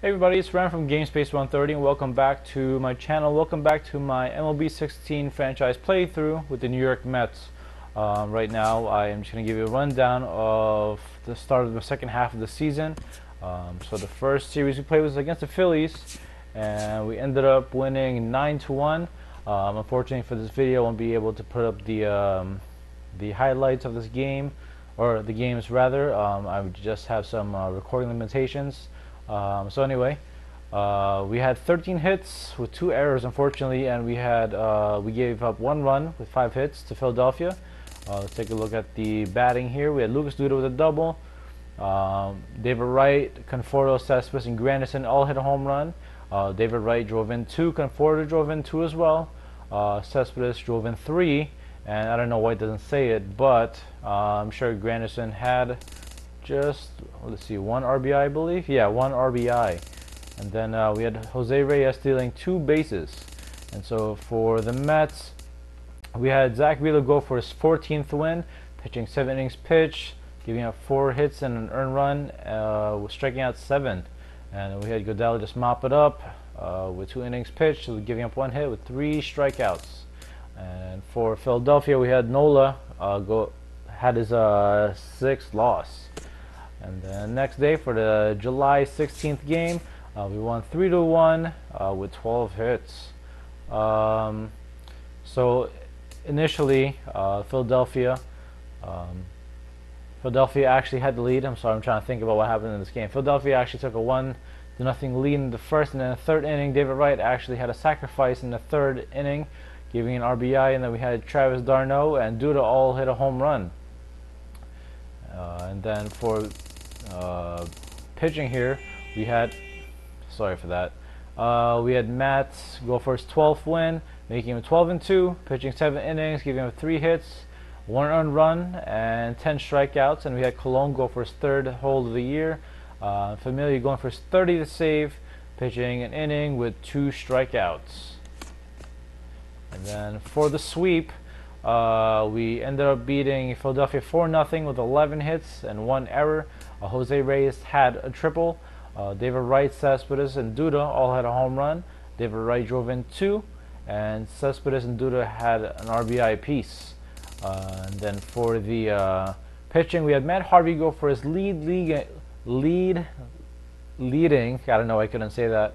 Hey everybody, it's Ram from GameSpace 130 and welcome back to my channel. Welcome back to my MLB 16 franchise playthrough with the New York Mets. Right now I am just going to give you a rundown of the start of the second half of the season. So the first series we played was against the Phillies and we ended up winning 9-1. Unfortunately for this video I won't be able to put up the highlights of this game, or the games rather. I would just have some recording limitations. So anyway, we had 13 hits with 2 errors, unfortunately, and we gave up 1 run with 5 hits to Philadelphia. Let's take a look at the batting here. We had Lucas Duda with a double. David Wright, Conforto, Cespedes, and Granderson all hit a home run. David Wright drove in 2. Conforto drove in 2 as well. Cespedes drove in 3, and I don't know why it doesn't say it, but I'm sure Granderson had just, let's see, 1 RBI, I believe. Yeah, 1 RBI. And then we had Jose Reyes stealing 2 bases. And so for the Mets, we had Zach Wheeler go for his 14th win, pitching 7 innings pitched, giving up 4 hits and an earned run, striking out 7. And we had Goodell just mop it up with 2 innings pitched, giving up 1 hit with 3 strikeouts. And for Philadelphia, we had Nola had his 6th loss. And then next day for the July 16th game, we won 3-1 with 12 hits. So initially, Philadelphia actually had the lead. I'm sorry, I'm trying to think about what happened in this game. Philadelphia actually took a 1-0 lead in the first, and then the 3rd inning, David Wright actually had a sacrifice in the 3rd inning, giving an RBI, and then we had Travis d'Arnaud and Duda all hit a home run. And then for pitching here, we had, sorry for that, we had Matt go for his 12th win, making him 12-2, pitching 7 innings, giving him 3 hits, 1 earned run, and 10 strikeouts. And we had Colon go for his 3rd hold of the year. Familia going for his 30th save, pitching an inning with 2 strikeouts. And then for the sweep, we ended up beating Philadelphia 4-0 with 11 hits and 1 error. Jose Reyes had a triple. David Wright, Cespedes, and Duda all had a home run. David Wright drove in 2, and Cespedes and Duda had an RBI apiece. And then for the pitching, we had Matt Harvey go for his leading, I don't know, I couldn't say that,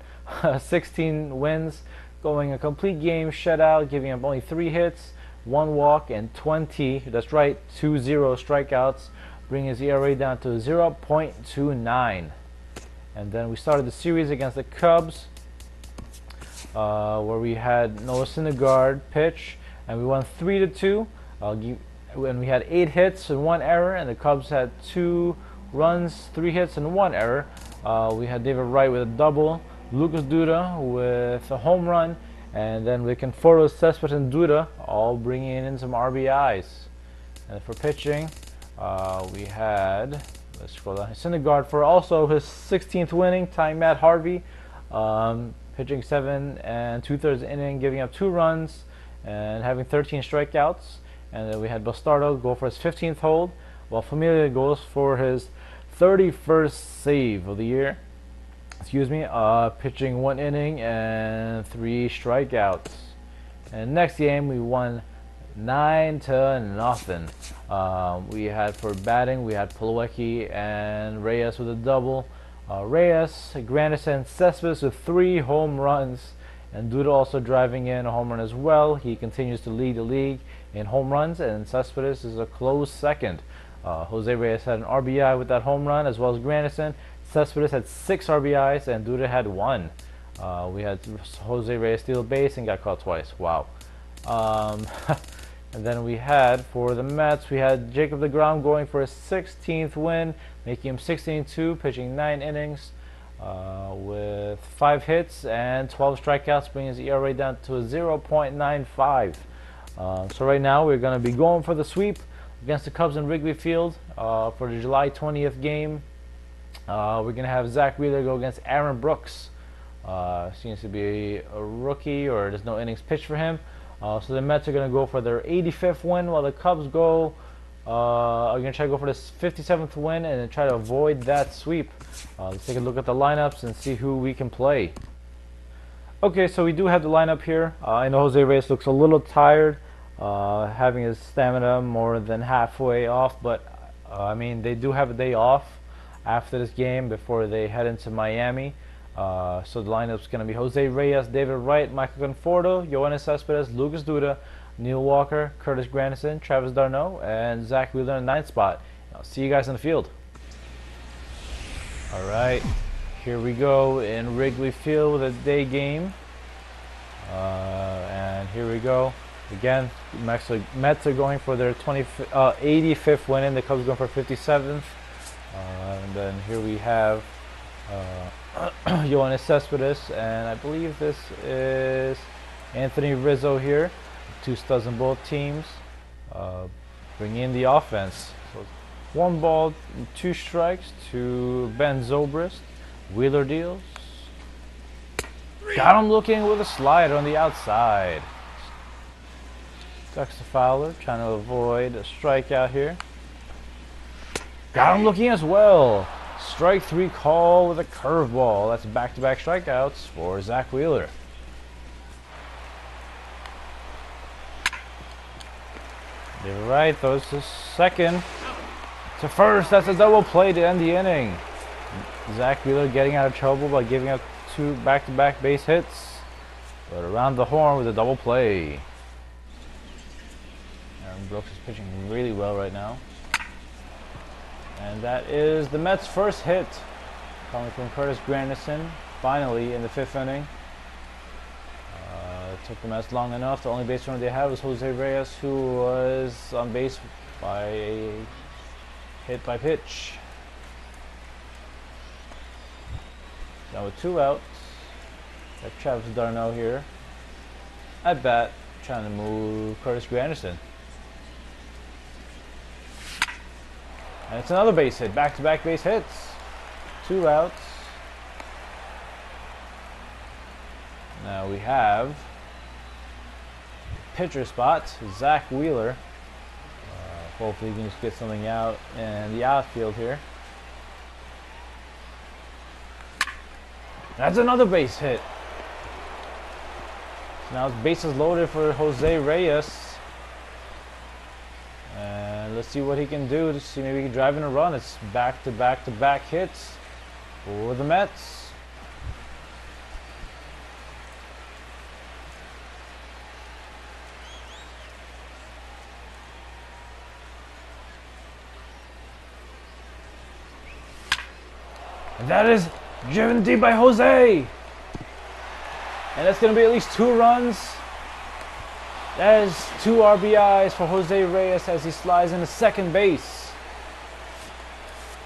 16 wins, going a complete game shutout, giving up only 3 hits, 1 walk, and 20, that's right, 20 strikeouts, bringing his ERA down to 0.29. And then we started the series against the Cubs, where we had Noah Syndergaard pitch, and we won 3-2. And we had 8 hits and 1 error, and the Cubs had 2 runs, 3 hits, and 1 error. We had David Wright with a double, Lucas Duda with a home run, and then we Conforto, Cespedes, and Duda all bringing in some RBIs. And for pitching, we had, let's scroll down, Syndergaard for also his 16th winning, tying Matt Harvey, pitching 7 2/3 inning, giving up 2 runs and having 13 strikeouts. And then we had Bastardo go for his 15th hold, while Familia goes for his 31st save of the year. Excuse me, pitching 1 inning and 3 strikeouts. And next game we won 9-0. We had for batting, we had Plawecki and Reyes with a double. Reyes, Granderson, Cespedes with 3 home runs, and Duda also driving in a home run as well. He continues to lead the league in home runs, and Cespedes is a close second. Jose Reyes had an RBI with that home run, as well as Granderson. Cespedes had 6 RBIs, and Duda had 1. We had Jose Reyes steal a base and got caught twice. Wow. And then we had, for the Mets, we had Jacob deGrom going for his 16th win, making him 16-2, pitching 9 innings with 5 hits and 12 strikeouts, bringing his ERA down to a 0.95. So right now we're going to be going for the sweep against the Cubs in Wrigley Field for the July 20th game. We're going to have Zach Wheeler go against Aaron Brooks. Seems to be a rookie, or there's no innings pitched for him. So the Mets are going to go for their 85th win, while the Cubs go are going to try to go for this 57th win and then try to avoid that sweep. Let's take a look at the lineups and see who we can play. Okay, so we do have the lineup here. I know Jose Reyes looks a little tired, having his stamina more than halfway off, but I mean, they do have a day off after this game before they head into Miami. So the lineup's going to be Jose Reyes, David Wright, Michael Conforto, Yoenis Cespedes, Lucas Duda, Neil Walker, Curtis Granderson, Travis d'Arnaud, and Zach Wheeler in the 9th spot. I'll see you guys in the field. Alright, here we go in Wrigley Field with a day game. And here we go. Again, Mets are going for their 85th win in. The Cubs going for 57th. And then here we have Yoenis Cespedes, and I believe this is Anthony Rizzo here. 2 studs on both teams. Bring in the offense. So 1 ball, 2 strikes to Ben Zobrist. Wheeler deals. Got him looking with a slider on the outside. Ducks to Fowler, trying to avoid a strikeout here. Got him looking as well. Strike 3 call with a curveball. That's back-to-back strikeouts for Zach Wheeler. You're right, throws to second. To first, that's a double play to end the inning. Zach Wheeler getting out of trouble by giving up 2 back-to-back base hits. But around the horn with a double play. Aaron Brooks is pitching really well right now. And that is the Mets' first hit, coming from Curtis Granderson, finally in the 5th inning. It took the Mets long enough. The only base runner they had was Jose Reyes, who was on base by a hit by pitch. Now with 2 outs, got Travis d'Arnaud here at bat, trying to move Curtis Granderson. And it's another base hit, back-to-back base hits. 2 outs. Now we have pitcher spot, Zach Wheeler. Hopefully he can just get something out in the outfield here. That's another base hit. So now it's bases loaded for Jose Reyes. And let's see what he can do to see maybe he can drive in a run. It's back-to-back hits for the Mets. And that is driven deep by Jose. And that's going to be at least 2 runs. That is 2 RBIs for Jose Reyes as he slides into second base.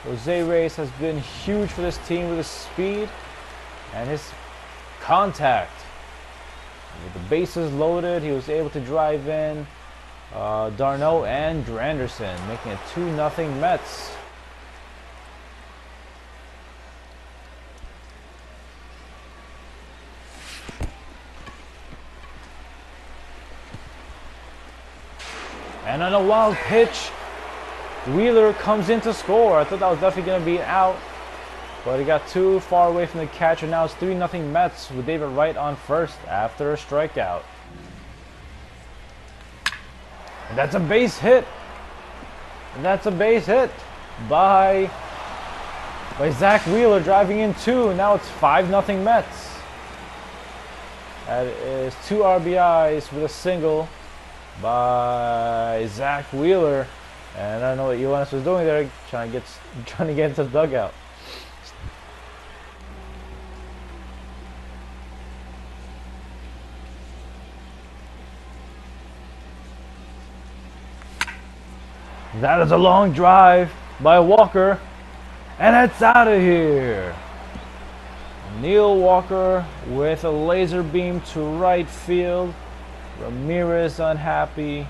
Jose Reyes has been huge for this team with his speed and his contact. With the bases loaded, he was able to drive in d'Arnaud and Granderson, making it 2-0 Mets. And on a wild pitch, Wheeler comes in to score. I thought that was definitely going to be an out, but he got too far away from the catcher. Now it's 3-0 Mets with David Wright on first after a strikeout. And that's a base hit. And that's a base hit by Zach Wheeler, driving in 2. Now it's 5-0 Mets. That is 2 RBIs with a single by Zach Wheeler, and I don't know what Yoenis was doing there, trying to get into the dugout. That is a long drive by Walker, and it's out of here. Neil Walker with a laser beam to right field. Ramirez unhappy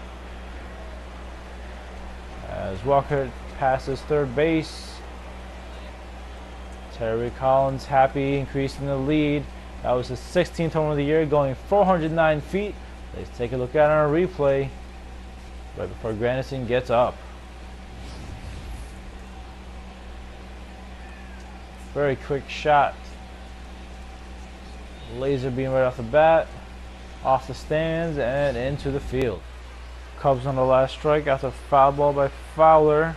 as Walker passes third base. Terry Collins happy, increasing the lead. That was his 16th home of the year, going 409 feet. Let's take a look at our replay right before Granderson gets up. Very quick shot. Laser beam right off the bat. Off the stands and into the field. Cubs on the last strike after foul ball by Fowler.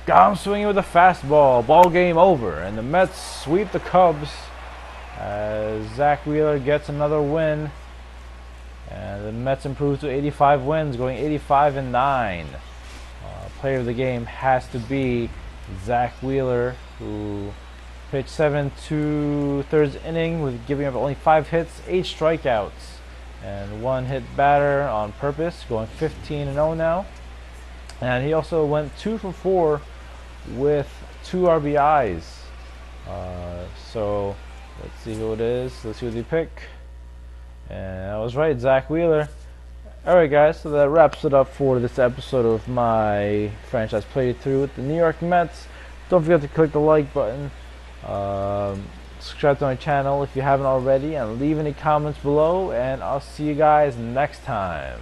Got him swinging with a fastball. Ball game over. And the Mets sweep the Cubs as Zach Wheeler gets another win. And the Mets improve to 85 wins, going 85-9. Player of the game has to be Zach Wheeler, who pitched 7 2/3 inning with giving up only 5 hits, 8 strikeouts, and 1 hit batter on purpose, going 15-0 now. And he also went 2 for 4 with 2 RBIs. So let's see who it is. Let's see who they pick. And I was right, Zach Wheeler. Alright guys, so that wraps it up for this episode of my franchise playthrough with the New York Mets. Don't forget to click the like button, subscribe to my channel if you haven't already, and leave any comments below, and I'll see you guys next time.